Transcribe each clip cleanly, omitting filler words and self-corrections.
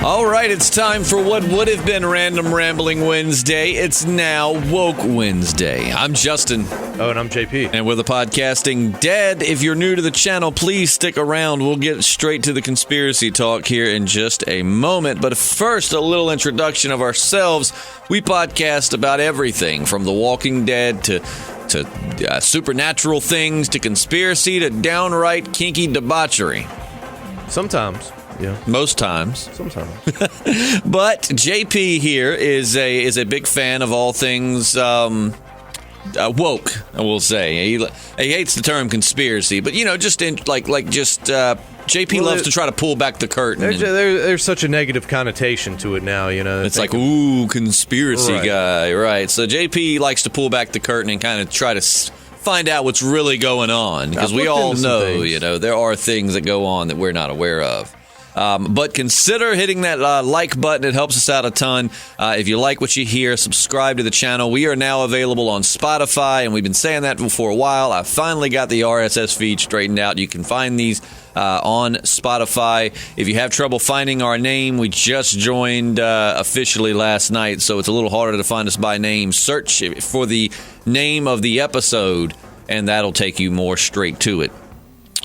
All right, it's time for what would have been Random Rambling Wednesday. It's now Woke Wednesday. I'm Justin. Oh, and I'm JP. And we're the Podcasting Dead. If you're new to the channel, please stick around. We'll get straight to the conspiracy talk here in just a moment. But first, a little introduction of ourselves. We podcast about everything from The Walking Dead to supernatural things to conspiracy to downright kinky debauchery. Sometimes. Yeah. Most times. Sometimes. But JP here is a big fan of all things woke, I will say. He hates the term conspiracy, but, JP loves to try to pull back the curtain. There's such a negative connotation to it now, you know. It's like, ooh, conspiracy guy, right. So JP likes to pull back the curtain and kind of try to find out what's really going on, because we all know, there are things that go on that we're not aware of. But consider hitting that like button. It helps us out a ton. If you like what you hear, subscribe to the channel. We are now available on Spotify, and we've been saying that for a while. I finally got the RSS feed straightened out. You can find these on Spotify. If you have trouble finding our name, we just joined officially last night, so it's a little harder to find us by name. Search for the name of the episode, and that'll take you more straight to it.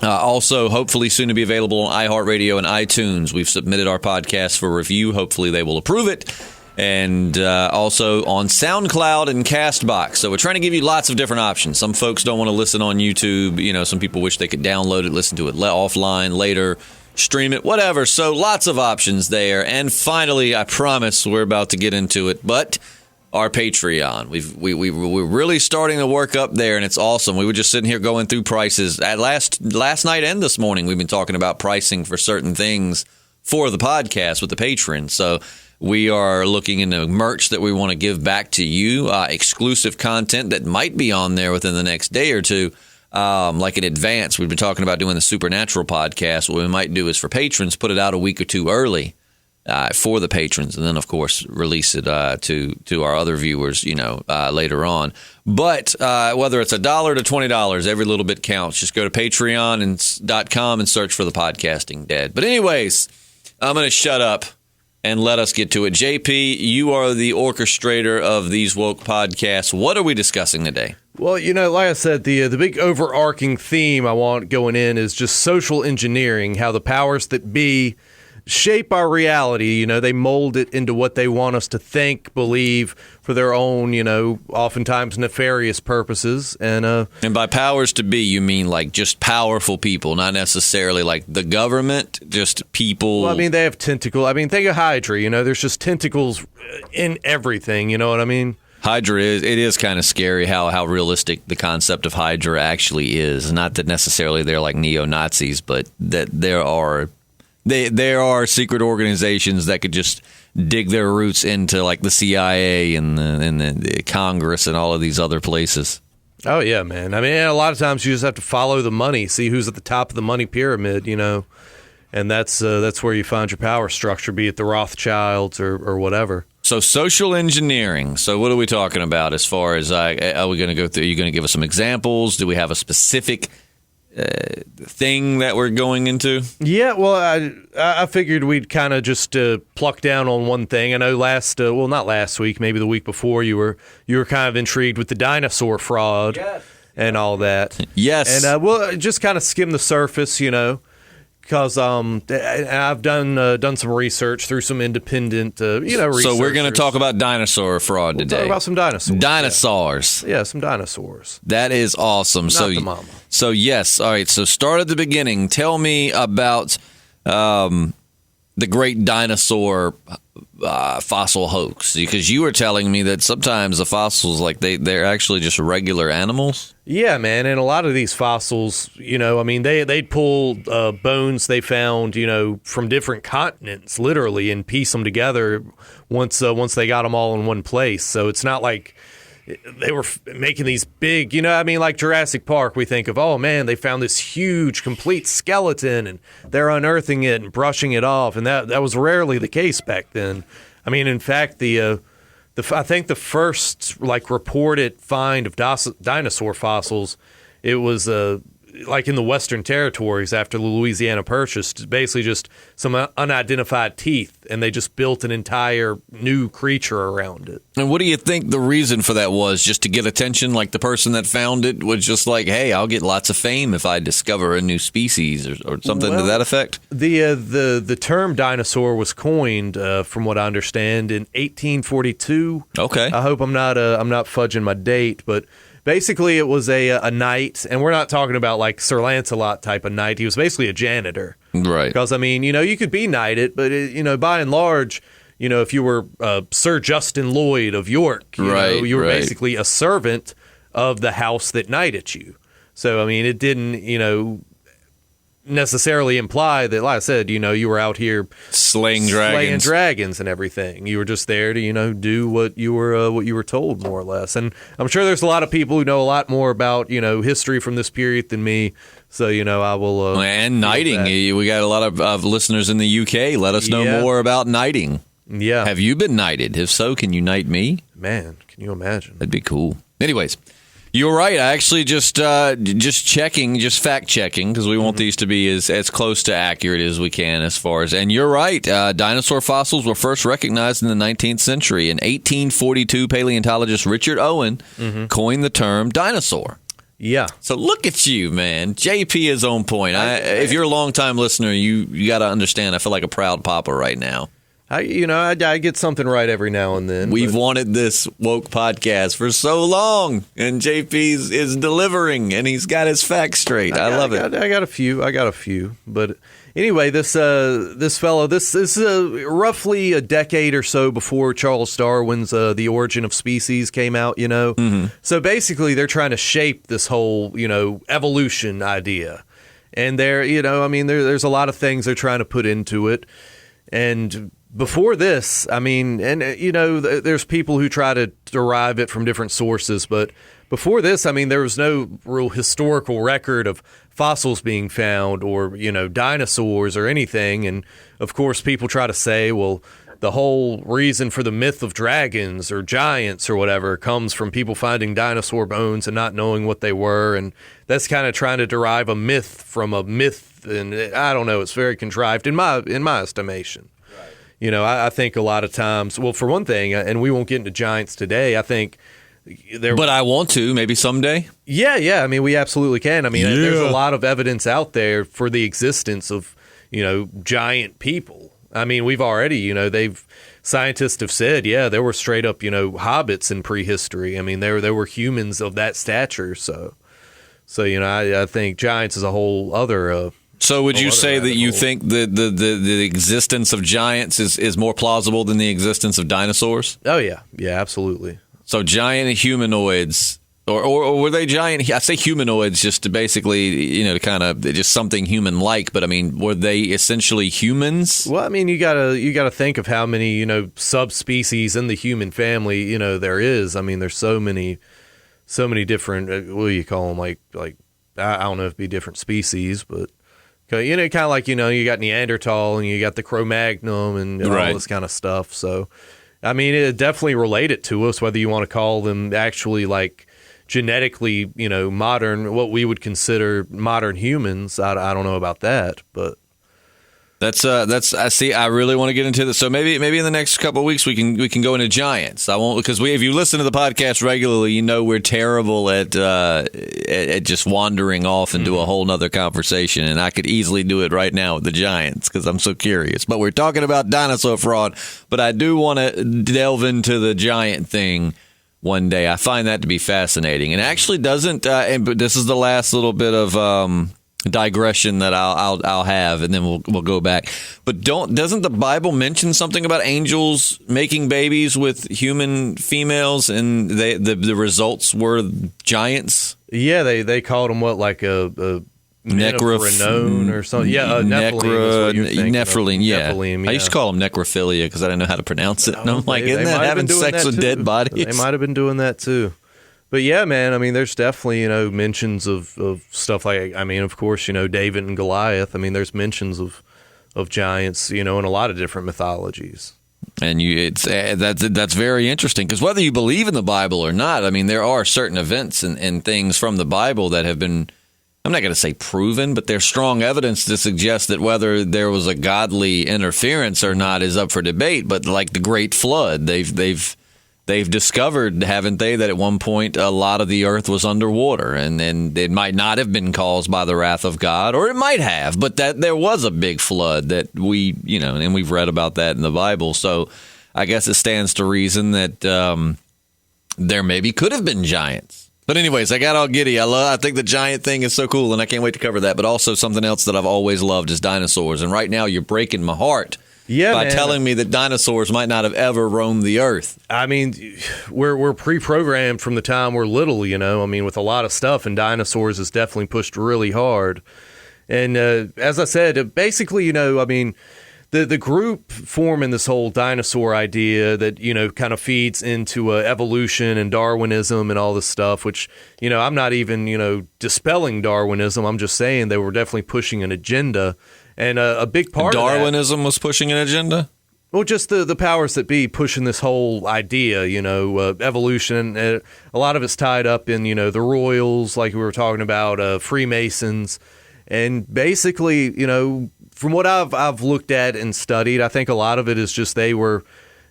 Also, hopefully soon to be available on iHeartRadio and iTunes. We've submitted our podcast for review. Hopefully they will approve it. And also on SoundCloud and CastBox. So we're trying to give you lots of different options. Some folks don't want to listen on YouTube. Some people wish they could download it, listen to it offline later, stream it, whatever. So lots of options there. And finally, I promise we're about to get into it, but our Patreon. We're really starting to work up there, and it's awesome. We were just sitting here going through prices. Last night and this morning, we've been talking about pricing for certain things for the podcast with the patrons. So we are looking into merch that we want to give back to you, exclusive content that might be on there within the next day or two. Like in advance, we've been talking about doing the Supernatural podcast. What we might do is for patrons, put it out a week or two early. For the patrons, and then, of course, release it to our other viewers, later on. But whether it's $1 to $20, every little bit counts. Just go to patreon.com and search for the Podcasting Dead. But anyways, I'm going to shut up and let us get to it. JP, you are the orchestrator of these woke podcasts. What are we discussing today? Well, like I said, the big overarching theme I want going in is just social engineering, how the powers that be shape our reality. They mold it into what they want us to think, believe, for their own, oftentimes nefarious purposes. And by powers to be, you mean like just powerful people, not necessarily like the government, just people. Well, they have tentacles. Think of Hydra. There's just tentacles in everything. You know what I mean? Hydra is kind of scary how realistic the concept of Hydra actually is. Not that necessarily they're like neo-Nazis, but that there are secret organizations that could just dig their roots into like the CIA and the Congress and all of these other places. Oh, yeah, man. A lot of times you just have to follow the money, see who's at the top of the money pyramid, and that's where you find your power structure, be it the Rothschilds or whatever. So social engineering. So what are we talking about as far as are we going to go through? Are you going to give us some examples? Do we have a specific thing that we're going into? Yeah, well, I figured we'd kind of just pluck down on one thing. I know not last week, maybe the week before, you were kind of intrigued with the dinosaur fraud and all that. Yes. And we'll just kind of skim the surface, because I've done some research through some independent, research. So we're going to talk about dinosaur fraud today. Talk about some dinosaurs. Dinosaurs. Yeah, some dinosaurs. That is awesome. Not the mama. So yes, all right. So start at the beginning. Tell me about the great dinosaur fossil hoax, because you were telling me that sometimes the fossils, like they're actually just regular animals. Yeah, man, and a lot of these fossils, they'd pull bones they found, from different continents, literally, and piece them together once they got them all in one place. So it's not like they were making these big, like Jurassic Park, we think of, oh man, they found this huge, complete skeleton, and they're unearthing it and brushing it off, and that was rarely the case back then. In fact, I think the first reported find of dinosaur fossils, it was like in the Western Territories after the Louisiana Purchase, basically just some unidentified teeth, and they just built an entire new creature around it. And what do you think the reason for that was? Just to get attention? Like the person that found it was just like, hey, I'll get lots of fame if I discover a new species or something to that effect? The term dinosaur was coined, from what I understand, in 1842. Okay. I hope I'm not fudging my date, but basically it was a knight, and we're not talking about like Sir Lancelot type of knight. He was basically a janitor. Right. Because, I mean, you could be knighted, but, by and large, if you were Sir Justin Lloyd of York, you were basically a servant of the house that knighted you. So, I mean, it didn't, necessarily imply that, like I said, you were out here slaying dragons and everything. You were just there to, do what you were told, more or less. And I'm sure there's a lot of people who know a lot more about, history from this period than me. So, I will. And knighting. We got a lot of listeners in the UK. Let us know more about knighting. Yeah. Have you been knighted? If so, can you knight me? Man, can you imagine? That'd be cool. Anyways. You're right. I actually just fact checking, because we want these to be as close to accurate as we can as far as. And you're right. Dinosaur fossils were first recognized in the 19th century. In 1842, paleontologist Richard Owen coined the term dinosaur. Yeah. So look at you, man. JP is on point. If you're a longtime listener, you got to understand. I feel like a proud papa right now. I get something right every now and then. We've wanted this woke podcast for so long, and JP is delivering, and he's got his facts straight. I love it. I got a few. But anyway, this fellow, this is roughly a decade or so before Charles Darwin's The Origin of Species came out, So basically, they're trying to shape this whole, evolution idea. And there's a lot of things they're trying to put into it. And before this, there's people who try to derive it from different sources, but before this, there was no real historical record of fossils being found or, dinosaurs or anything. And of course, people try to say, well, the whole reason for the myth of dragons or giants or whatever comes from people finding dinosaur bones and not knowing what they were. And that's kind of trying to derive a myth from a myth. And I don't know, it's very contrived in my estimation. I think a lot of times, well, for one thing, and we won't get into giants today, I think But I want to, maybe someday. Yeah. We absolutely can. There's a lot of evidence out there for the existence of, giant people. We've already, scientists have said, there were straight up, hobbits in prehistory. There were humans of that stature. So I think giants is a whole other. So would you say that you think the existence of giants is more plausible than the existence of dinosaurs? Oh, yeah. Yeah, absolutely. So giant humanoids, or were they giant? I say humanoids just to basically, to kind of just something human-like, but were they essentially humans? Well, you gotta think of how many, subspecies in the human family, there is. There's so many different, what do you call them? Like I don't know if it'd be different species, but kind of like, you got Neanderthal and you got the Cro-Magnon and all this kind of stuff. So, it definitely related to us, whether you want to call them actually like genetically, modern, what we would consider modern humans. I don't know about that, but. That's I see. I really want to get into this. So maybe in the next couple of weeks we can go into giants. I won't, because if you listen to the podcast regularly, we're terrible at just wandering off into a whole nother conversation, and I could easily do it right now with the giants because I'm so curious. But we're talking about dinosaur fraud, but I do want to delve into the giant thing one day. I find that to be fascinating, and actually doesn't. But this is the last little bit of. Digression that I'll have, and then we'll go back. But doesn't the Bible mention something about angels making babies with human females, and the results were giants? Yeah, they called them what, like a Nephilim or something. Yeah, Nephilim. Yeah. Nephilim, yeah. I used to call them necrophilia because I didn't know how to pronounce it. And I'm like, isn't that having sex with dead bodies? They might have been doing that too. But yeah, man, there's definitely, mentions of stuff like, of course, David and Goliath. There's mentions of giants, in a lot of different mythologies. And that's very interesting, because whether you believe in the Bible or not, there are certain events and things from the Bible that have been I'm not going to say proven, but there's strong evidence to suggest that whether there was a godly interference or not is up for debate. But like the Great Flood, they've discovered, haven't they, that at one point a lot of the earth was underwater, and it might not have been caused by the wrath of God, or it might have, but that there was a big flood that and we've read about that in the Bible. So I guess it stands to reason that there maybe could have been giants. But anyways, I got all giddy. I think the giant thing is so cool, and I can't wait to cover that. But also something else that I've always loved is dinosaurs. And right now you're breaking my heart by telling me that dinosaurs might not have ever roamed the earth. I mean, we're pre-programmed from the time we're little, I mean, with a lot of stuff, and dinosaurs is definitely pushed really hard. And as I said, basically, I mean, the group forming this whole dinosaur idea that, kind of feeds into evolution and Darwinism and all this stuff, which, I'm not even, dispelling Darwinism. I'm just saying they were definitely pushing an agenda. And a big part Darwinism was pushing an agenda? Well, just the powers that be pushing this whole idea, evolution. A lot of it's tied up in, the royals, like we were talking about, Freemasons. And basically, from what I've looked at and studied, I think a lot of it is just they were,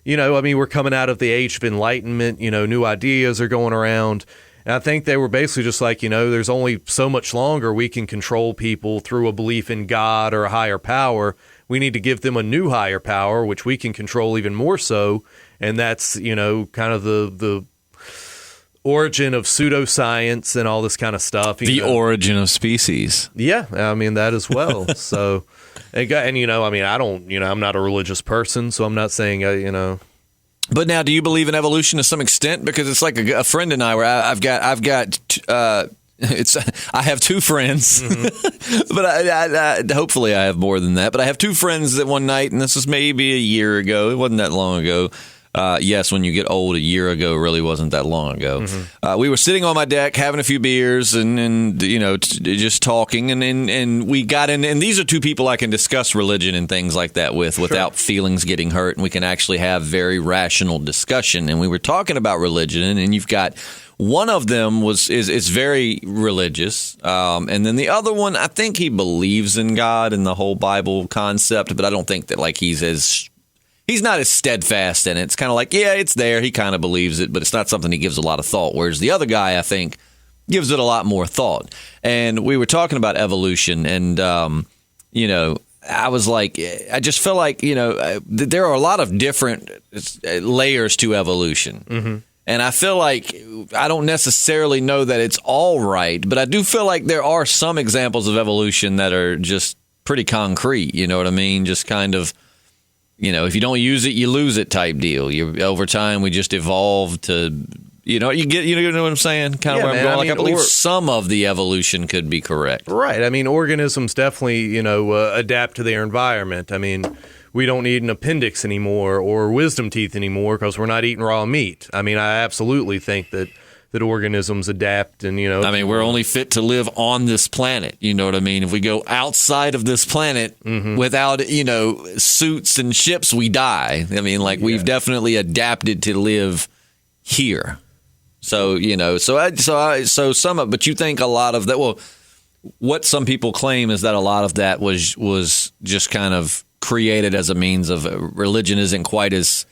we're coming out of the age of enlightenment, new ideas are going around. And I think they were basically just like, there's only so much longer we can control people through a belief in God or a higher power. We need to give them a new higher power, which we can control even more so. And that's, kind of the origin of pseudoscience and all this kind of stuff. The origin of species. Yeah, I mean, that as well. So, I don't, I'm not a religious person, so I'm not saying, But now, do you believe in evolution to some extent? Because it's like a friend and I, where I have two friends, but I hopefully I have more than that. But I have two friends that one night, and this was maybe a year ago. It wasn't that long ago. Yes, when you get old, a year ago really wasn't that long ago. We were sitting on my deck having a few beers and just talking, and we got in. And these are two people I can discuss religion and things like that without feelings getting hurt, and we can actually have very rational discussion. And we were talking about religion, and you've got one of them is very religious, and then the other one, I think he believes in God and the whole Bible concept, but I don't think that he's not as steadfast in it. It's kind of like, yeah, it's there. He kind of believes it, but it's not something he gives a lot of thought. Whereas the other guy, I think, gives it a lot more thought. And we were talking about evolution, and, I was like, I just feel like, there are a lot of different layers to evolution. And I feel like I don't necessarily know that it's all right, but I do feel like there are some examples of evolution that are just pretty concrete. You know what I mean? Just kind of, if you don't use it, you lose it type deal. Over time, we just evolved to, you know what I'm saying? Kind of where I'm going. I believe some of the evolution could be correct. Right. I mean, organisms definitely, adapt to their environment. I mean, we don't need an appendix anymore or wisdom teeth anymore because we're not eating raw meat. I mean, I absolutely think that organisms adapt and, I mean, we're only fit to live on this planet. You know what I mean? If we go outside of this planet without, suits and ships, we die. I mean, we've definitely adapted to live here. So, so some of, but you think a lot of that, well, what some people claim is that a lot of that was just kind of created as a means of religion isn't quite as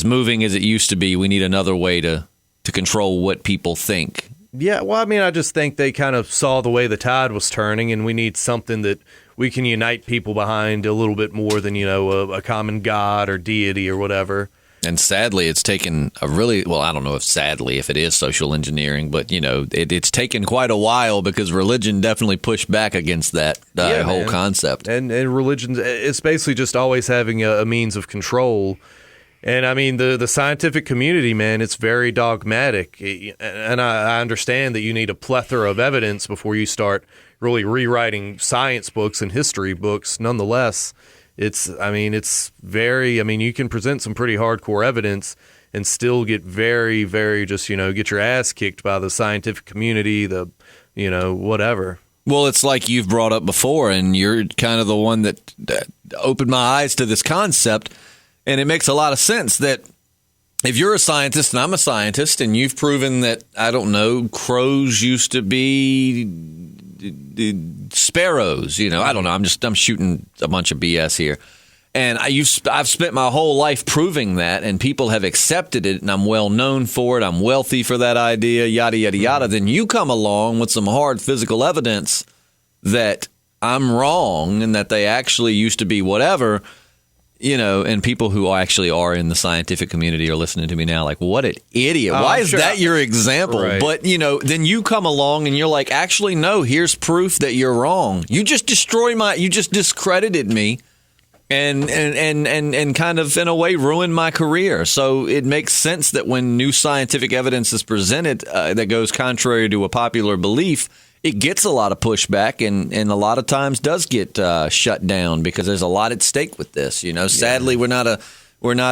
moving as it used to be. We need another way to control what people think. Yeah, well, I mean, I just think they kind of saw the way the tide was turning, and we need something that we can unite people behind a little bit more than, a common god or deity or whatever. And sadly, it's taken a really, well, I don't know if it is social engineering, but, it's taken quite a while because religion definitely pushed back against that whole concept. And religion, it's basically just always having a means of control. And I mean, the scientific community, man, it's very dogmatic. And I understand that you need a plethora of evidence before you start really rewriting science books and history books. Nonetheless, you can present some pretty hardcore evidence and still get very, very just, get your ass kicked by the scientific community, whatever. Well, it's like you've brought up before, and you're kind of the one that opened my eyes to this concept. And it makes a lot of sense that if you're a scientist and I'm a scientist and you've proven that, I don't know, crows used to be sparrows. I don't know. I'm shooting a bunch of BS here. And I've spent my whole life proving that, and people have accepted it, and I'm well known for it. I'm wealthy for that idea, yada, yada, yada. Then you come along with some hard physical evidence that I'm wrong and that they actually used to be whatever, and people who actually are in the scientific community are listening to me now like, what an idiot. Why is that your example? Right. But, then you come along and you're like, actually, no, here's proof that you're wrong. You just you just discredited me. And kind of, in a way, ruin my career. So it makes sense that when new scientific evidence is presented that goes contrary to a popular belief, it gets a lot of pushback and a lot of times does get shut down because there's a lot at stake with this. Sadly, we're not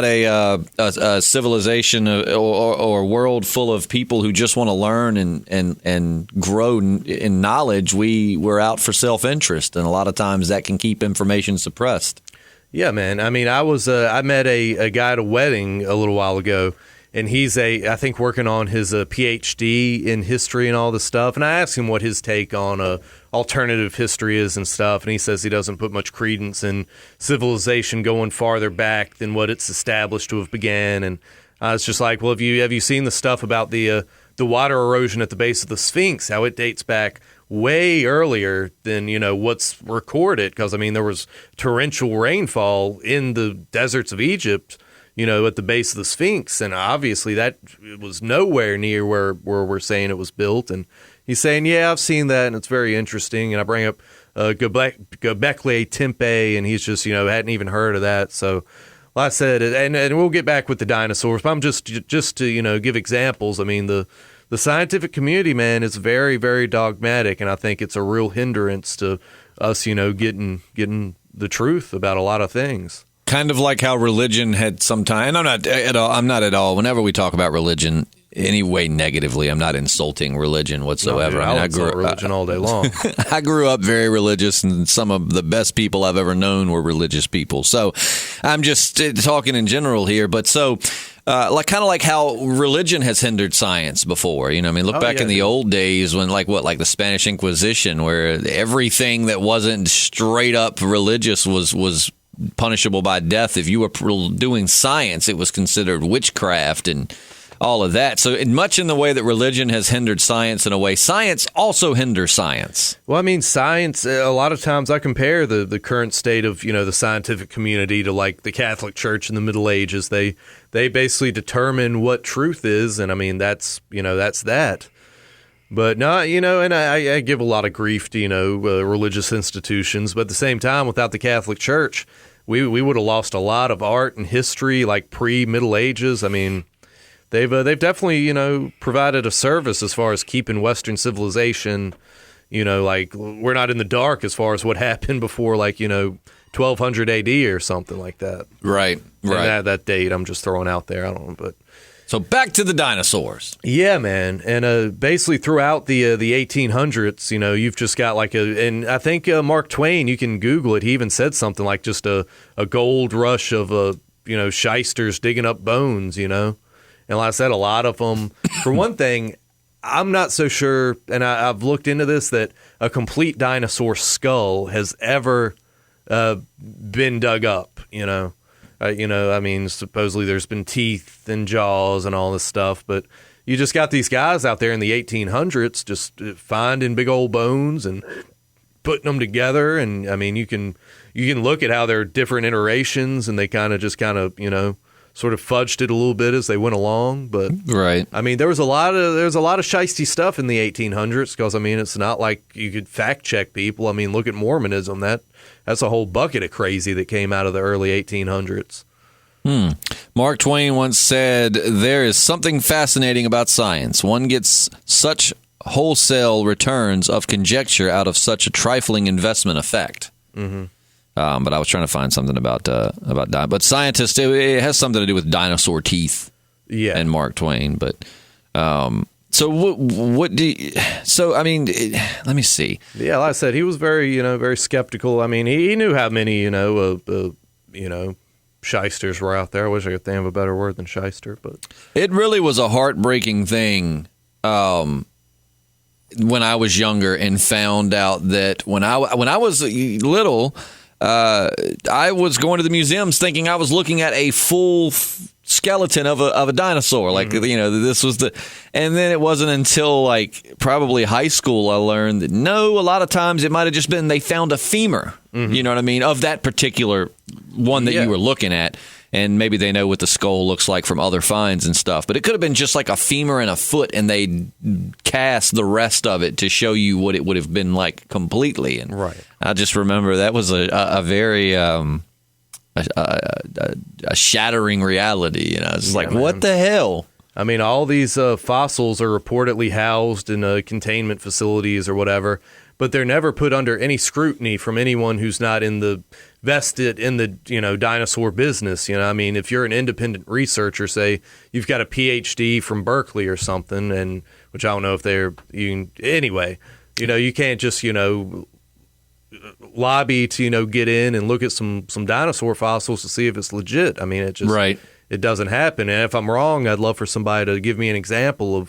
a civilization or world full of people who just want to learn and grow in knowledge. We're out for self-interest, and a lot of times that can keep information suppressed. Yeah, man. I mean, I met a guy at a wedding a little while ago, and he's I think working on his PhD in history and all this stuff. And I asked him what his take on alternative history is and stuff, and he says he doesn't put much credence in civilization going farther back than what it's established to have began. And I was just like, well, have you seen the stuff about the water erosion at the base of the Sphinx? How it dates back way earlier than what's recorded, because I mean there was torrential rainfall in the deserts of Egypt at the base of the Sphinx, and obviously that was nowhere near where we're saying it was built. And he's saying, yeah, I've seen that and it's very interesting. And I bring up Göbekli Tepe, and he's just hadn't even heard of that. So like I said, and we'll get back with the dinosaurs, but I'm just to give examples. I mean the scientific community, man, is very, very dogmatic, and I think it's a real hindrance to us, getting the truth about a lot of things. Kind of like how religion had some time, and I'm not at all. Whenever we talk about religion, anyway, negatively, I'm not insulting religion whatsoever. No, dude, I grew up religion all day long. I grew up very religious, and some of the best people I've ever known were religious people. So I'm just talking in general here, but so. Kind of like how religion has hindered science before. Look back in the old days when like the Spanish Inquisition, where everything that wasn't straight up religious was punishable by death. If you were doing science, it was considered witchcraft and all of that. So much in the way that religion has hindered science in a way, science also hinders science. Well, I mean, science, a lot of times I compare the current state of, the scientific community to like the Catholic Church in the Middle Ages. They basically determine what truth is. And I mean, that's that. But no, and I give a lot of grief to, religious institutions. But at the same time, without the Catholic Church, we would have lost a lot of art and history like pre-Middle Ages. I mean, They've definitely, provided a service as far as keeping Western civilization, like we're not in the dark as far as what happened before, like, 1200 AD or something like that. Right. And that date I'm just throwing out there. I don't know, but. So back to the dinosaurs. Yeah, man. And basically throughout the 1800s, you've just got and I think Mark Twain, you can Google it. He even said something like just a gold rush of, shysters digging up bones, And like I said, a lot of them, for one thing, I'm not so sure, and I've looked into this, that a complete dinosaur skull has ever been dug up, I mean, supposedly there's been teeth and jaws and all this stuff, but you just got these guys out there in the 1800s just finding big old bones and putting them together. And, I mean, you can look at how they're different iterations, and they kind of sort of fudged it a little bit as they went along, but right. I mean, there was a lot of shisty stuff in the 1800s because I mean, it's not like you could fact check people. I mean, look at Mormonism. That's a whole bucket of crazy that came out of the early 1800s. Mark Twain once said, "There is something fascinating about science. One gets such wholesale returns of conjecture out of such a trifling investment effect." Mm-hmm. But I was trying to find something about but scientists, it has something to do with dinosaur teeth, and Mark Twain. But so what do you, so I mean, let me see. Yeah, like I said, he was very very skeptical. I mean, he knew how many shysters were out there. I wish I could think of a better word than shyster, but it really was a heartbreaking thing. when I was younger and found out that when I was little, I was going to the museums thinking I was looking at a full skeleton of a dinosaur. Like, this was and then it wasn't until like probably high school I learned that no, a lot of times it might have just been they found a femur, you know what I mean, of that particular one that you were looking at. And maybe they know what the skull looks like from other finds and stuff. But it could have been just like a femur and a foot, and they cast the rest of it to show you what it would have been like completely. And I just remember that was a very a shattering reality. It's like, man, what the hell? I mean, all these fossils are reportedly housed in containment facilities or whatever, but they're never put under any scrutiny from anyone who's not vested in the dinosaur business. I mean, if you're an independent researcher, say you've got a PhD from Berkeley or something, and which I don't know if anyway, you can't just lobby to get in and look at some dinosaur fossils to see if it's legit. I mean, it just it doesn't happen. And if I'm wrong, I'd love for somebody to give me an example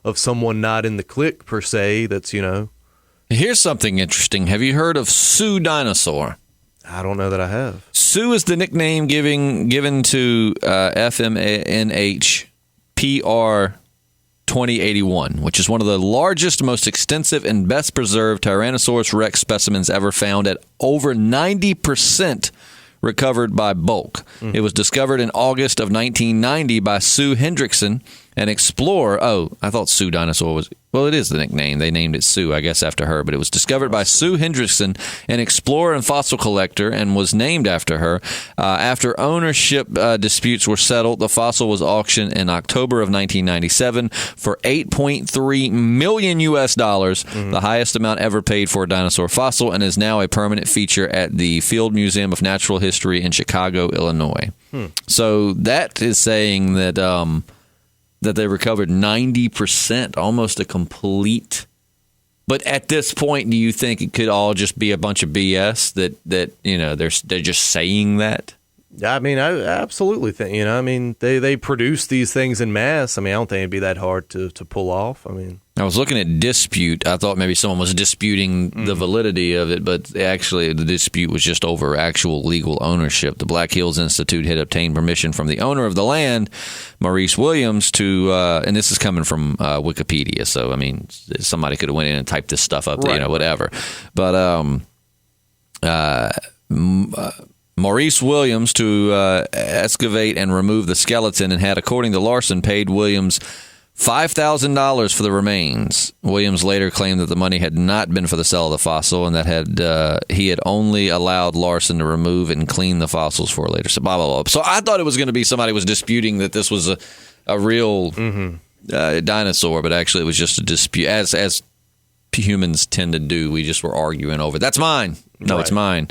of someone not in the clique per se. That's Here's something interesting. Have you heard of Sue Dinosaur? I don't know that I have. Sue is the nickname given to FMNH PR 2081, which is one of the largest, most extensive, and best preserved Tyrannosaurus rex specimens ever found, at over 90% recovered by bulk. It was discovered in August of 1990 by Sue Hendrickson, an explorer. Oh, I thought Sue Dinosaur was... Well, it is the nickname. They named it Sue, I guess, after her. But it was discovered by Sue Hendrickson, an explorer and fossil collector, and was named after her. After ownership disputes were settled, the fossil was auctioned in October of 1997 for $8.3 million, the highest amount ever paid for a dinosaur fossil, and is now a permanent feature at the Field Museum of Natural History in Chicago, Illinois. So that is saying that... that they recovered 90%, almost a complete. But at this point, do you think it could all just be a bunch of BS that they're just saying that? I mean, I absolutely think, I mean, they produce these things in mass. I mean, I don't think it'd be that hard to pull off. I mean, I was looking at dispute. I thought maybe someone was disputing the validity of it, but actually the dispute was just over actual legal ownership. The Black Hills Institute had obtained permission from the owner of the land, Maurice Williams, to, and this is coming from Wikipedia, so, I mean, somebody could have went in and typed this stuff up, whatever. But Maurice Williams to excavate and remove the skeleton, and had, according to Larson, paid Williams $5,000 for the remains. Williams later claimed that the money had not been for the sale of the fossil, and that he had only allowed Larson to remove and clean the fossils for later. So blah, blah, blah. So I thought it was going to be somebody was disputing that this was a real dinosaur, but actually it was just a dispute, as humans tend to do. We just were arguing over, that's mine. No, it's mine.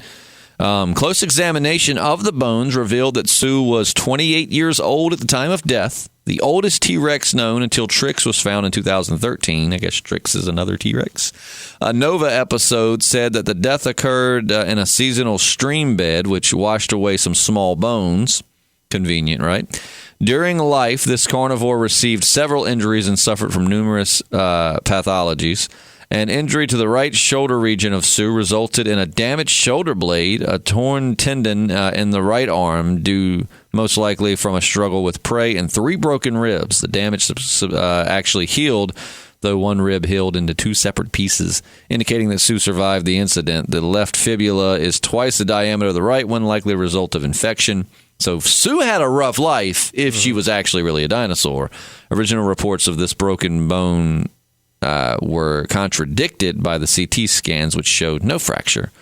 Close examination of the bones revealed that Sue was 28 years old at the time of death, the oldest T-Rex known until Trix was found in 2013. I guess Trix is another T-Rex. A Nova episode said that the death occurred in a seasonal stream bed, which washed away some small bones. Convenient, right? During life, this carnivore received several injuries and suffered from numerous pathologies. An injury to the right shoulder region of Sue resulted in a damaged shoulder blade, a torn tendon in the right arm due most likely from a struggle with prey, and 3 broken ribs. The damage actually healed, though one rib healed into 2 separate pieces, indicating that Sue survived the incident. The left fibula is twice the diameter of the right one, likely a result of infection. So Sue had a rough life if she was actually really a dinosaur. Original reports of this broken bone were contradicted by the CT scans, which showed no fracture.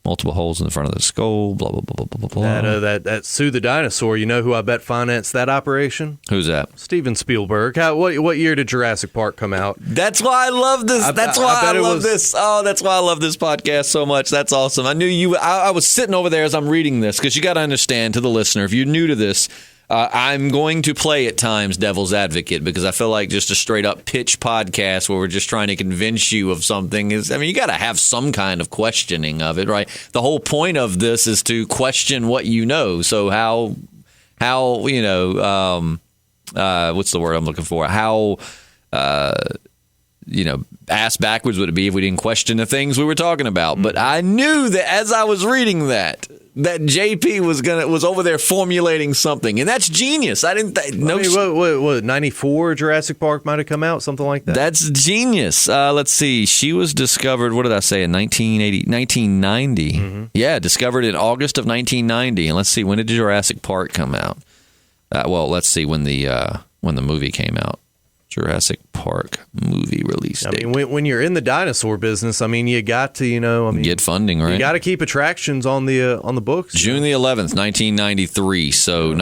Multiple holes in the front of the skull, blah, blah, blah, blah, blah, blah. That Sue the Dinosaur, you know who I bet financed that operation? Who's that? Steven Spielberg. What year did Jurassic Park come out? That's why I love this. That's why I love this. Oh, that's why I love this podcast so much. That's awesome. I knew you. I was sitting over there as I'm reading this, because you got to understand, to the listener, if you're new to this, I'm going to play at times devil's advocate, because I feel like just a straight up pitch podcast where we're just trying to convince you of something is, I mean, you got to have some kind of questioning of it, right? The whole point of this is to question what you know. So how what's the word I'm looking for? How ass backwards would it be if we didn't question the things we were talking about? But I knew that as I was reading that JP was over there formulating something, and that's genius. I didn't. What 94 Jurassic Park might have come out, something like that. That's genius. Let's see. She was discovered. What did I say? In 1990. Mm-hmm. Yeah, discovered in August of 1990. And let's see, when did Jurassic Park come out? Let's see when the movie came out. Jurassic Park movie release date. I mean, when you're in the dinosaur business, I mean, you got to, get funding, right? You got to keep attractions on the books. June the 11th, 1993. So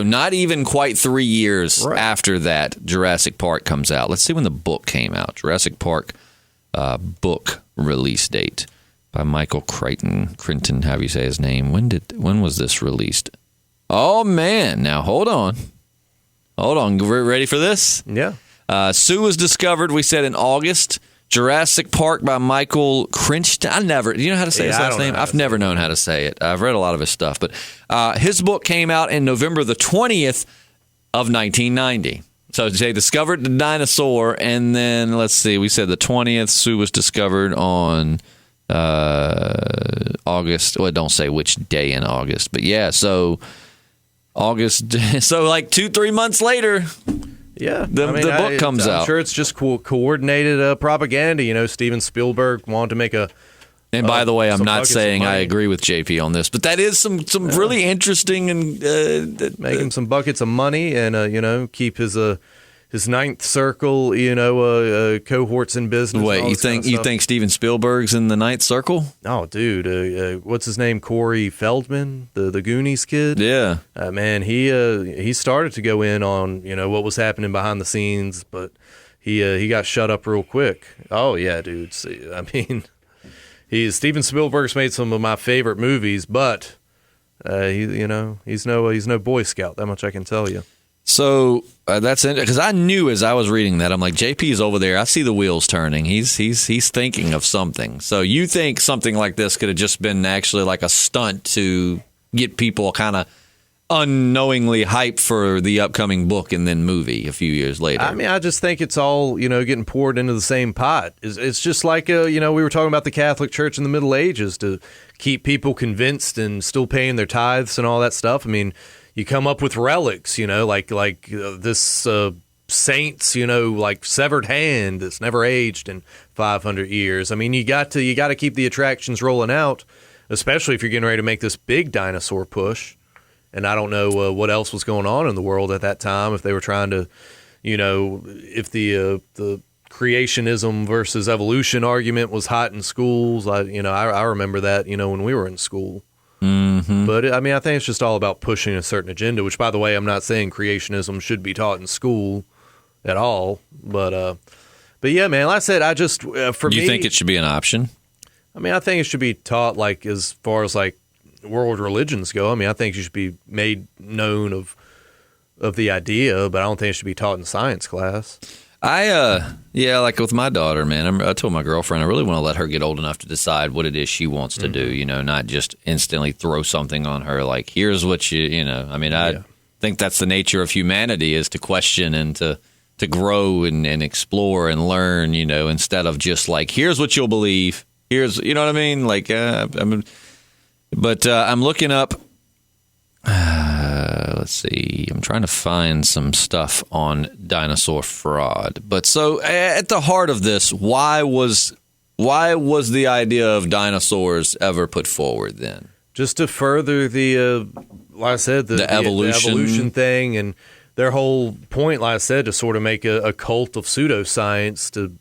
not even quite 3 years after that, Jurassic Park comes out. Let's see when the book came out. Jurassic Park book release date by Michael Crichton, however you say his name. When was this released? Oh man! Now hold on. We're ready for this? Yeah. Sue was discovered, we said, in August. Jurassic Park by Michael Crichton. Do you know how to say his last name? I've never known how to say it. I've read a lot of his stuff. But his book came out in November the 20th of 1990. So they discovered the dinosaur, and then, let's see, we said the 20th. Sue was discovered on August. Well, don't say which day in August. But yeah, so August. So like 2-3 months later. Yeah, the book comes out. I'm sure it's just coordinated propaganda. Steven Spielberg wanted to make a. And by the way, I'm not saying I agree with JP on this, but that is some really interesting and make him some buckets of money and keep his ninth circle cohorts in business. Wait, you think Steven Spielberg's in the ninth circle? Oh, dude, what's his name? Corey Feldman, the Goonies kid. Yeah, man, he started to go in on what was happening behind the scenes, but he got shut up real quick. Oh yeah, dude. See, I mean. Steven Spielberg's made some of my favorite movies, but he's no Boy Scout. That much I can tell you. So that's it, because I knew as I was reading that, I'm like, JP is over there. I see the wheels turning. He's thinking of something. So you think something like this could have just been actually like a stunt to get people kind of unknowingly hyped for the upcoming book and then movie a few years later? I mean, I just think it's all, getting poured into the same pot. It's just like, we were talking about the Catholic Church in the Middle Ages to keep people convinced and still paying their tithes and all that stuff. I mean, you come up with relics, like this saint's, like severed hand that's never aged in 500 years. I mean, you got to keep the attractions rolling out, especially if you're getting ready to make this big dinosaur push. And I don't know what else was going on in the world at that time, if they were trying to, if the creationism versus evolution argument was hot in schools. I remember that, when we were in school. Mm-hmm. But, I mean, I think it's just all about pushing a certain agenda, which, by the way, I'm not saying creationism should be taught in school at all. But yeah, man, like I said, I just, for me. You think it should be an option? I mean, I think it should be taught, like, as far as, like, world religions go. I mean, I think you should be made known of the idea, but I don't think it should be taught in science class. Like with my daughter, man, I told my girlfriend I really want to let her get old enough to decide what it is she wants to do, not just instantly throw something on her like, here's what I mean, I think that's the nature of humanity, is to question and to grow and explore and learn, instead of just like, here's what you'll believe. Here's, you know what I mean? Like, But I'm looking up, let's see, I'm trying to find some stuff on dinosaur fraud. But so at the heart of this, why was the idea of dinosaurs ever put forward then? Just to further the, like I said, the evolution thing, and their whole point, like I said, to sort of make a cult of pseudoscience to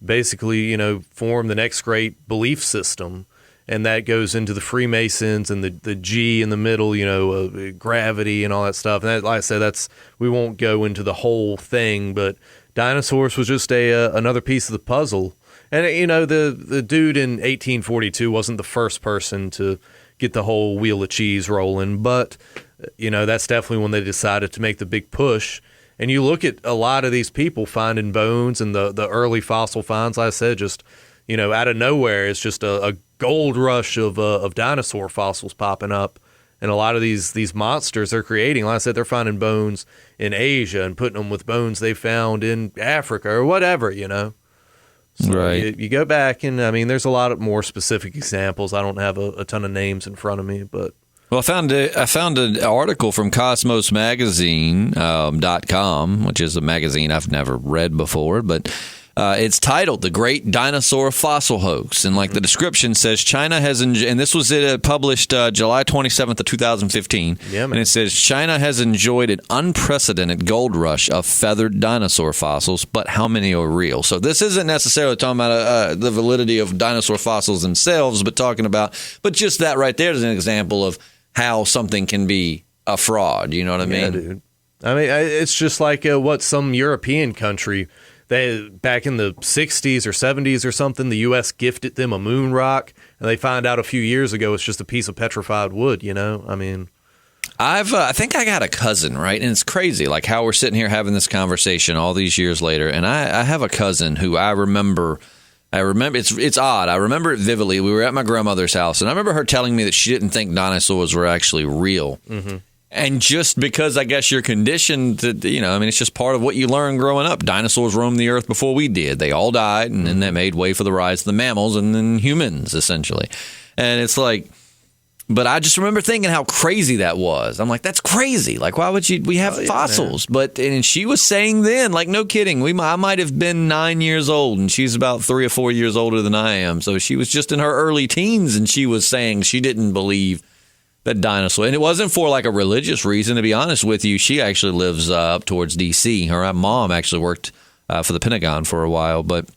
basically, form the next great belief system. And that goes into the Freemasons and the G in the middle, gravity and all that stuff. And that, like I said, we won't go into the whole thing, but dinosaurs was just another piece of the puzzle. And the dude in 1842 wasn't the first person to get the whole wheel of cheese rolling, but that's definitely when they decided to make the big push. And you look at a lot of these people finding bones and the early fossil finds, like I said, just out of nowhere, it's just a gold rush of dinosaur fossils popping up, and a lot of these monsters they're creating. Like I said, they're finding bones in Asia and putting them with bones they found in Africa or whatever, So right. You go back, and I mean, there's a lot of more specific examples. I don't have a ton of names in front of me, but. Well, I found an article from CosmosMagazine.com, which is a magazine I've never read before, but it's titled "The Great Dinosaur Fossil Hoax," and the description says China has, and this was published July 27th of 2015, and it says China has enjoyed an unprecedented gold rush of feathered dinosaur fossils, but how many are real? So this isn't necessarily talking about the validity of dinosaur fossils themselves, but just that right there is an example of how something can be a fraud. You know what I mean? Yeah, dude. I mean, it's just like what some European country, they back in the 60s or 70s or something, the U.S. gifted them a moon rock, and they found out a few years ago it's just a piece of petrified wood, you know? I mean... I think I got a cousin, right? And it's crazy, like how we're sitting here having this conversation all these years later, and I have a cousin who I remember it's odd. I remember it vividly. We were at my grandmother's house, and I remember her telling me that she didn't think dinosaurs were actually real. Mm-hmm. And just because I guess you're conditioned to, it's just part of what you learn growing up. Dinosaurs roamed the earth before we did. They all died, and then that made way for the rise of the mammals and then humans, essentially. And it's like... But I just remember thinking how crazy that was. I'm like, that's crazy. Like, why would we have fossils? Man. And she was saying then, like, no kidding, I might have been 9 years old, and she's about 3 or 4 years older than I am. So she was just in her early teens, and she was saying she didn't believe that dinosaur. And it wasn't for, like, a religious reason, to be honest with you. She actually lives up towards D.C. Her mom actually worked for the Pentagon for a while, but...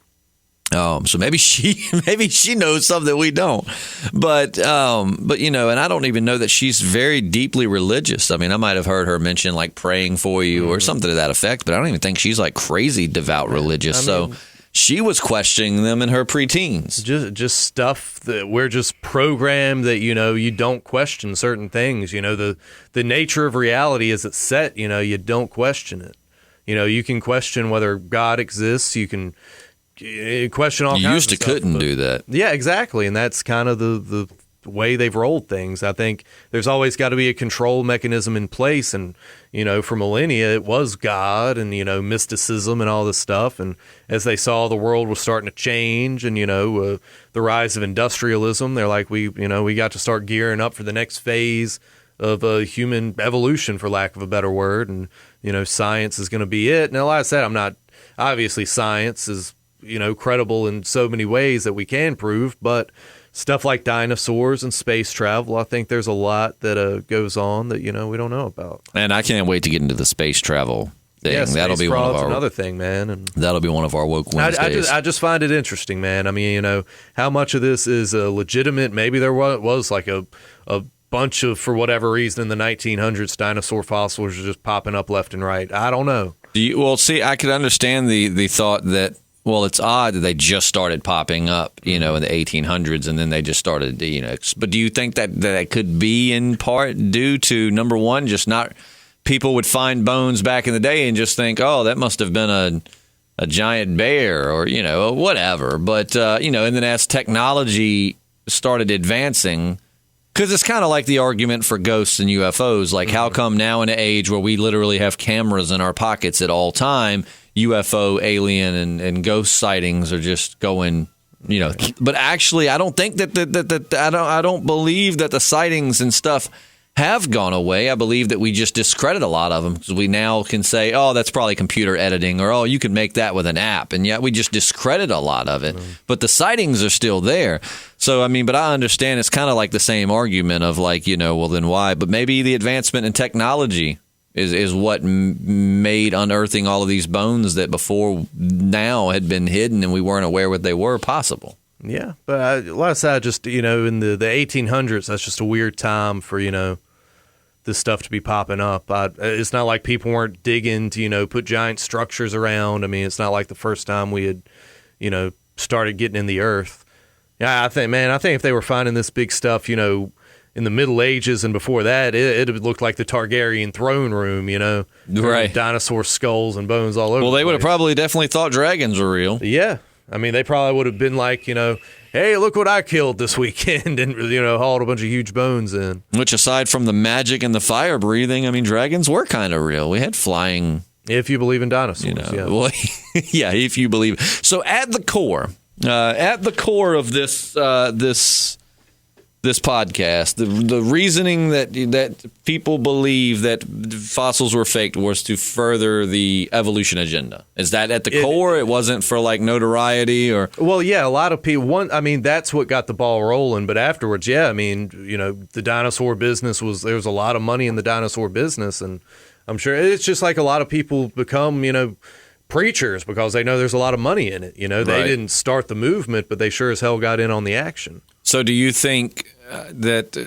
so maybe she knows something that we don't, but and I don't even know that she's very deeply religious. I mean, I might have heard her mention like praying for you or something to that effect, but I don't even think she's like crazy devout religious. So she was questioning them in her preteens. Just stuff that we're just programmed that you don't question certain things. The nature of reality is it's set. You don't question it. You can question whether God exists. You can question all kinds of stuff. You used to couldn't do that. Yeah, exactly. And that's kind of the way they've rolled things. I think there's always got to be a control mechanism in place. And, for millennia, it was God and, mysticism and all this stuff. And as they saw the world was starting to change and, the rise of industrialism, they're like, we got to start gearing up for the next phase of human evolution, for lack of a better word. And, science is going to be it. Now, like I said, obviously science is, credible in so many ways that we can prove, but stuff like dinosaurs and space travel, I think there's a lot that goes on that, we don't know about. And I can't wait to get into the space travel thing. Yeah, that'll be one of our another thing, man. And that'll be one of our woke Wednesdays. I just find it interesting, man. I mean, how much of this is legitimate? Maybe there was like a bunch of, for whatever reason, in the 1900s, dinosaur fossils are just popping up left and right. I don't know. I could understand the thought that, well, it's odd that they just started popping up, in the 1800s, and then they just started, But do you think that could be in part due to, number one, just not people would find bones back in the day and just think, oh, that must have been a giant bear or, whatever. But, and then as technology started advancing, because it's kind of like the argument for ghosts and UFOs. Like, how come now in an age where we literally have cameras in our pockets at all time, UFO, alien, and ghost sightings are just going, But actually, I don't think that I don't believe that the sightings and stuff have gone away. I believe that we just discredit a lot of them because we now can say, oh, that's probably computer editing, or, oh, you can make that with an app. And yet we just discredit a lot of it. But the sightings are still there. So, but I understand it's kind of like the same argument of like, well, then why? But maybe the advancement in technology is what made unearthing all of these bones that before now had been hidden and we weren't aware what they were possible. Yeah, but like I said, just, in the 1800s, that's just a weird time for, this stuff to be popping up. It's not like people weren't digging to, put giant structures around. I mean, it's not like the first time we had, started getting in the earth. Yeah, I think if they were finding this big stuff, in the Middle Ages and before that, it looked like the Targaryen throne room, Right. Dinosaur skulls and bones all over. Well, they would have probably definitely thought dragons were real. Yeah. I mean, they probably would have been like, hey, look what I killed this weekend, and, hauled a bunch of huge bones in. Which, aside from the magic and the fire breathing, dragons were kind of real. We had flying If you believe in dinosaurs, Well, yeah, if you believe. So at the core of this podcast, the reasoning that people believe that fossils were faked was to further the evolution agenda. Is that at the core? It wasn't for like notoriety or? Well, yeah, a lot of people. That's what got the ball rolling. But afterwards, the dinosaur business there was a lot of money in the dinosaur business, and I'm sure it's just like a lot of people become, preachers because they know there's a lot of money in it. They didn't start the movement, but they sure as hell got in on the action. So do you think have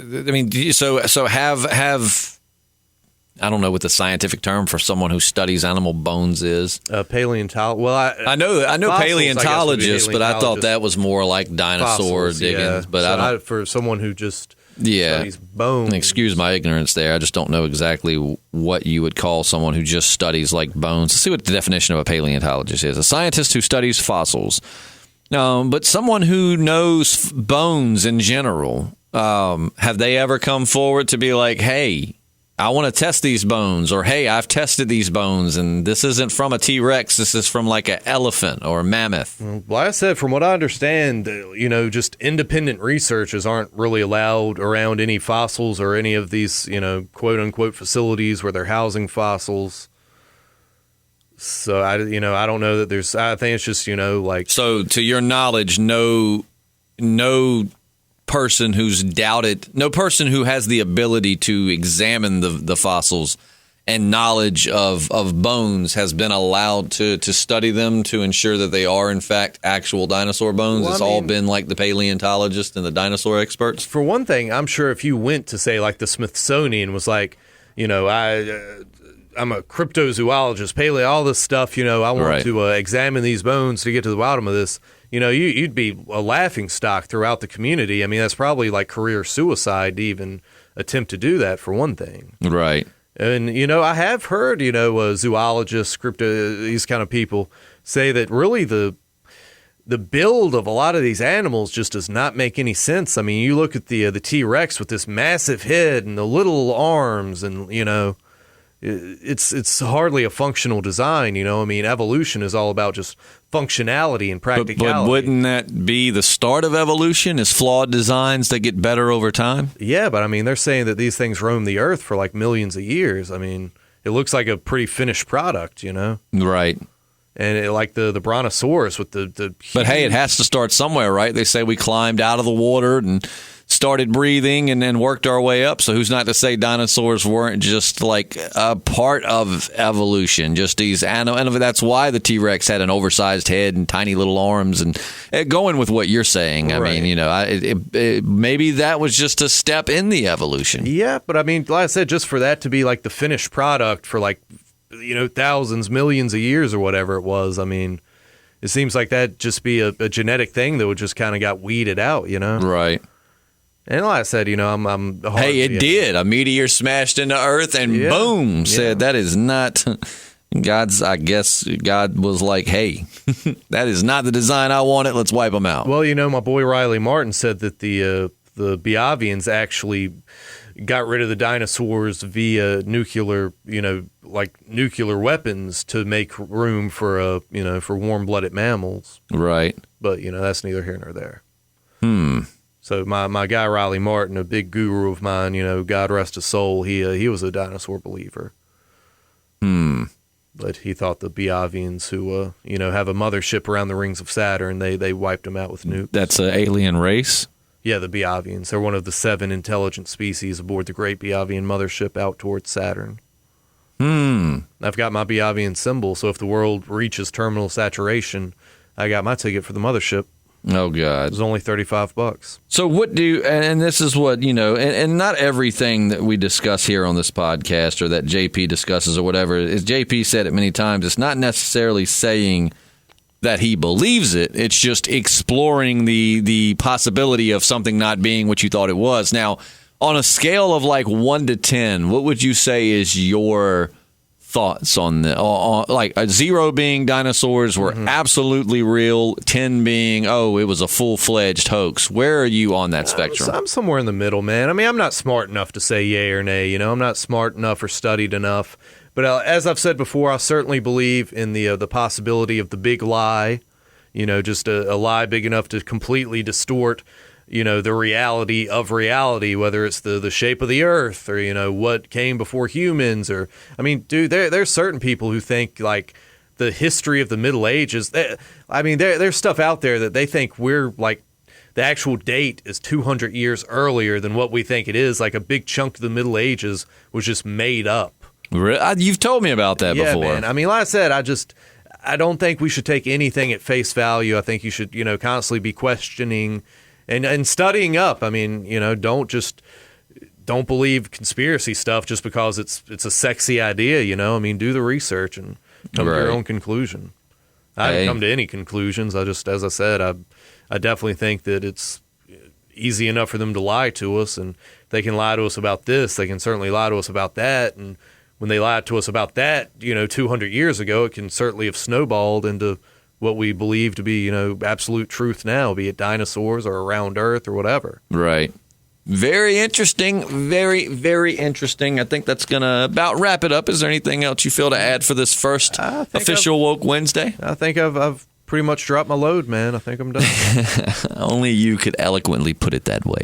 I don't know what the scientific term for someone who studies animal bones is. Paleontology. Well, I know fossils, paleontologist, but I thought that was more like dinosaur fossils, digging. Yeah. But so for someone who just studies bones. Excuse my ignorance there. I just don't know exactly what you would call someone who just studies like bones. Let's see what the definition of a paleontologist is. A scientist who studies fossils. But someone who knows bones in general, have they ever come forward to be like, hey, I want to test these bones, or hey, I've tested these bones, and this isn't from a T-Rex, this is from like an elephant or a mammoth? Well, like I said, from what I understand, just independent researchers aren't really allowed around any fossils or any of these, quote-unquote facilities where they're housing fossils. So I don't know that there's. I think it's just So to your knowledge, no person who has the ability to examine the fossils and knowledge of bones has been allowed to study them to ensure that they are in fact actual dinosaur bones. Well, all been like the paleontologists and the dinosaur experts. For one thing, I'm sure if you went to say like the Smithsonian was like, I'm a cryptozoologist, all this stuff, I want to examine these bones to get to the bottom of this. You'd be a laughing stock throughout the community. I mean, that's probably like career suicide to even attempt to do that, for one thing. Right. And, I have heard, zoologists, these kind of people say that really the build of a lot of these animals just does not make any sense. I mean, you look at the T-Rex with this massive head and the little arms and, it's hardly a functional design, evolution is all about just functionality and practicality. But wouldn't that be the start of evolution, is flawed designs that get better over time? Yeah, but they're saying that these things roam the earth for like millions of years. It looks like a pretty finished product, Right. And like the Brontosaurus with the But hey, it has to start somewhere, right? They say we climbed out of the water and started breathing and then worked our way up. So who's not to say dinosaurs weren't just like a part of evolution, just these animals. And that's why the T-Rex had an oversized head and tiny little arms. And going with what you're saying, I mean, maybe that was just a step in the evolution. Yeah, but like I said, just for that to be like the finished product for like, thousands, millions of years or whatever it was, it seems like that'd just be a genetic thing that would just kind of got weeded out, Right. And like I said, I'm hey, it did. A meteor smashed into Earth and boom, said that is not I guess God was like, hey, that is not the design I wanted. Let's wipe them out. Well, my boy Riley Martin said that the Biavians actually got rid of the dinosaurs via nuclear weapons to make room for for warm-blooded mammals. Right. But that's neither here nor there. So my guy Riley Martin, a big guru of mine, God rest his soul, he was a dinosaur believer. But he thought the Biavians, who have a mothership around the rings of Saturn, they wiped them out with nukes. That's an alien race? Yeah, the Biavians. They're one of the 7 intelligent species aboard the Great Biavian Mothership out towards Saturn. I've got my Biavian symbol, so if the world reaches terminal saturation, I got my ticket for the mothership. Oh, God. It was only $35. So what and this is what, and not everything that we discuss here on this podcast or that JP discusses or whatever, as JP said it many times, it's not necessarily saying that he believes it. It's just exploring the possibility of something not being what you thought it was. Now, on a scale of like 1 to 10, what would you say is your thoughts on the like a 0 being dinosaurs were absolutely real, 10 being it was a full-fledged hoax? Where are you on that spectrum? I'm somewhere in the middle, man. I'm not smart enough to say yay or nay. I'm not smart enough or studied enough. But But as I've said before, I certainly believe in the possibility of the big lie, just a lie big enough to completely distort, the reality of reality, whether it's the shape of the earth or, what came before humans dude, there's certain people who think like the history of the Middle Ages. There's stuff out there that they think we're like the actual date is 200 years earlier than what we think it is. Like a big chunk of the Middle Ages was just made up. You've told me about that before. Yeah, man. Like I said, I don't think we should take anything at face value. I think you should, constantly be questioning and studying up. Don't believe conspiracy stuff just because it's a sexy idea, do the research and come to your own conclusion. I didn't come to any conclusions. As I said, I definitely think that it's easy enough for them to lie to us, and they can lie to us about this. They can certainly lie to us about that. And when they lied to us about that, 200 years ago, it can certainly have snowballed into what we believe to be, absolute truth now, be it dinosaurs or around Earth or whatever. Right. Very interesting. Very, very interesting. I think that's going to about wrap it up. Is there anything else you feel to add for this first official Woke Wednesday? I think I've pretty much dropped my load, man. I think I'm done. Only you could eloquently put it that way.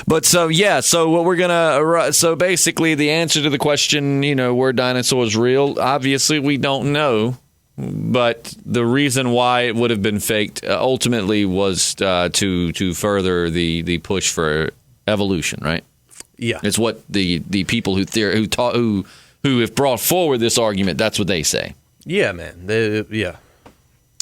But so what we're going to, so basically the answer to the question, were dinosaurs real? Obviously, we don't know. But the reason why it would have been faked ultimately was to further the push for evolution, right? Yeah, it's what the people who have brought forward this argument. That's what they say. Yeah, man.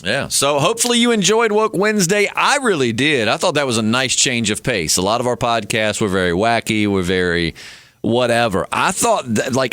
Yeah. So hopefully you enjoyed Woke Wednesday. I really did. I thought that was a nice change of pace. A lot of our podcasts were very wacky. We're very whatever. I thought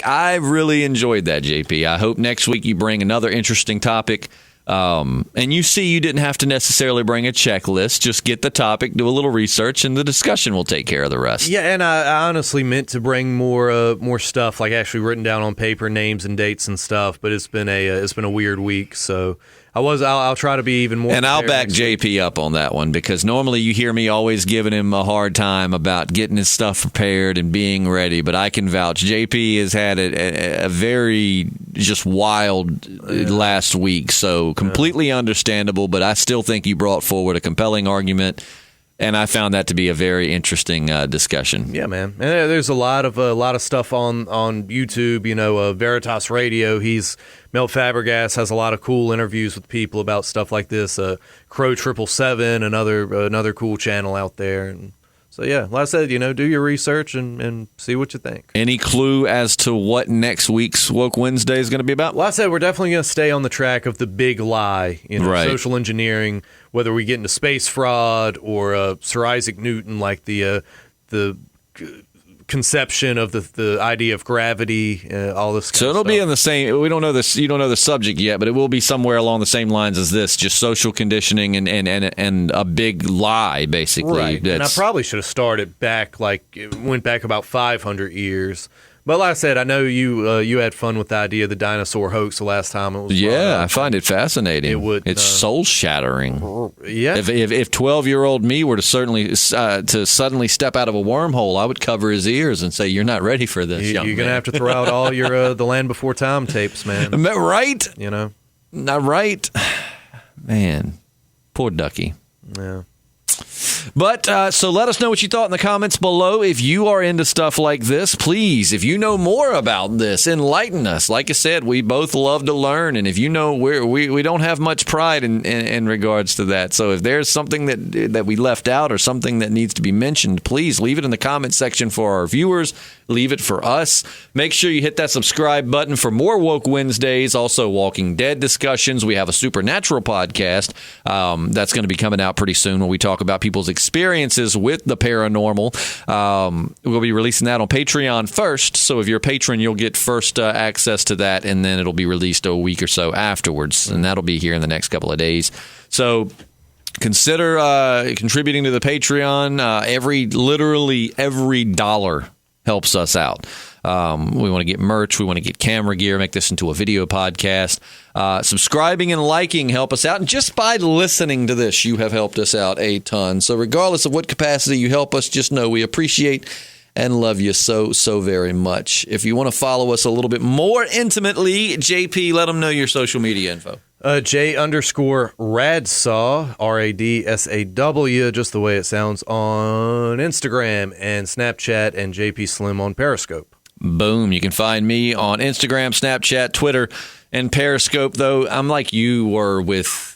I really enjoyed that, JP. I hope next week you bring another interesting topic. And you didn't have to necessarily bring a checklist. Just get the topic, do a little research, and the discussion will take care of the rest. Yeah, and I honestly meant to bring more stuff, like actually written down on paper, names and dates and stuff. But it's been a weird week, so I'll try to be even more. And I'll back JP up on that one, because normally you hear me always giving him a hard time about getting his stuff prepared and being ready. But I can vouch, JP has had a very just wild last week, so completely understandable. But I still think you brought forward a compelling argument, and I found that to be a very interesting discussion. Yeah, man. And there's a lot of stuff on YouTube. Veritas Radio. Mel Fabregas has a lot of cool interviews with people about stuff like this. Crow 777, another cool channel out there. And so yeah, like I said, do your research and see what you think. Any clue as to what next week's Woke Wednesday is going to be about? Well, I said we're definitely going to stay on the track of the big lie. Right. Social engineering. Whether we get into space fraud or Sir Isaac Newton, like the conception of the idea of gravity, all this. So it'll be in the same. We don't know this. You don't know the subject yet, but it will be somewhere along the same lines as this. Just social conditioning and a big lie, basically. Right. And I probably should have started back, went back about 500 years. But like I said, I know you had fun with the idea of the dinosaur hoax the last time it was. Yeah, I find it fascinating. It's soul shattering. Yeah. If 12-year-old me were to suddenly step out of a wormhole, I would cover his ears and say, "You're not ready for this, young man." You're gonna have to throw out all your The Land Before Time tapes, man. Right? Not right, man. Poor Ducky. Yeah. But so let us know what you thought in the comments below. If you are into stuff like this, please, if you know more about this, enlighten us. Like I said, we both love to learn, and if you know, we don't have much pride in regards to that. So if there's something that we left out or something that needs to be mentioned, please leave it in the comment section for our viewers. Leave it for us. Make sure you hit that subscribe button for more Woke Wednesdays. Also, Walking Dead discussions. We have a Supernatural podcast that's going to be coming out pretty soon, where we talk about people's experiences with the paranormal. We'll be releasing that on Patreon first. So if you're a patron, you'll get first access to that, and then it'll be released a week or so afterwards. And that'll be here in the next couple of days. So consider contributing to the Patreon. Literally every dollar helps us out. We want to get merch. We want to get camera gear, make this into a video podcast. Subscribing and liking help us out. And just by listening to this, you have helped us out a ton. So regardless of what capacity you help us, just know we appreciate and love you so, so very much. If you want to follow us a little bit more intimately, JP, let them know your social media info. J_Radsaw, RADSAW, just the way it sounds, on Instagram and Snapchat, and Jpslim on Periscope. Boom. You can find me on Instagram, Snapchat, Twitter, and Periscope, though I'm like you were with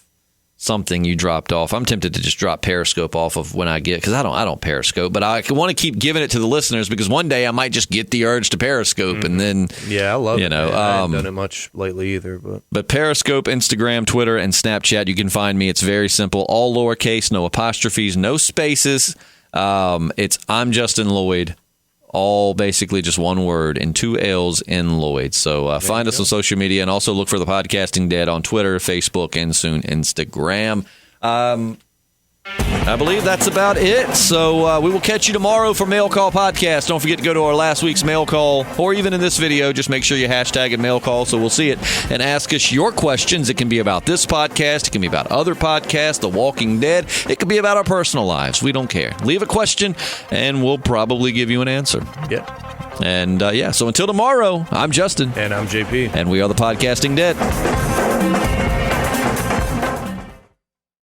something you dropped off. I'm tempted to just drop Periscope off of when I get, because I don't Periscope, but I want to keep giving it to the listeners because one day I might just get the urge to Periscope, and then I love it. I haven't done it much lately either, but Periscope, Instagram, Twitter, and Snapchat, you can find me. It's very simple, all lowercase, no apostrophes, no spaces. It's I'm Justin Lloyd. All basically just one word and 2 L's in Lloyd. So find us on social media, and also look for the Podcasting Dead on Twitter, Facebook, and soon Instagram. I believe that's about it. So we will catch you tomorrow for Mail Call Podcast. Don't forget to go to our last week's Mail Call, or even in this video, just make sure you hashtag it Mail Call so we'll see it, and ask us your questions. It can be about this podcast. It can be about other podcasts, The Walking Dead. It could be about our personal lives. We don't care. Leave a question, and we'll probably give you an answer. Yeah. And so until tomorrow, I'm Justin. And I'm JP. And we are the Podcasting Dead.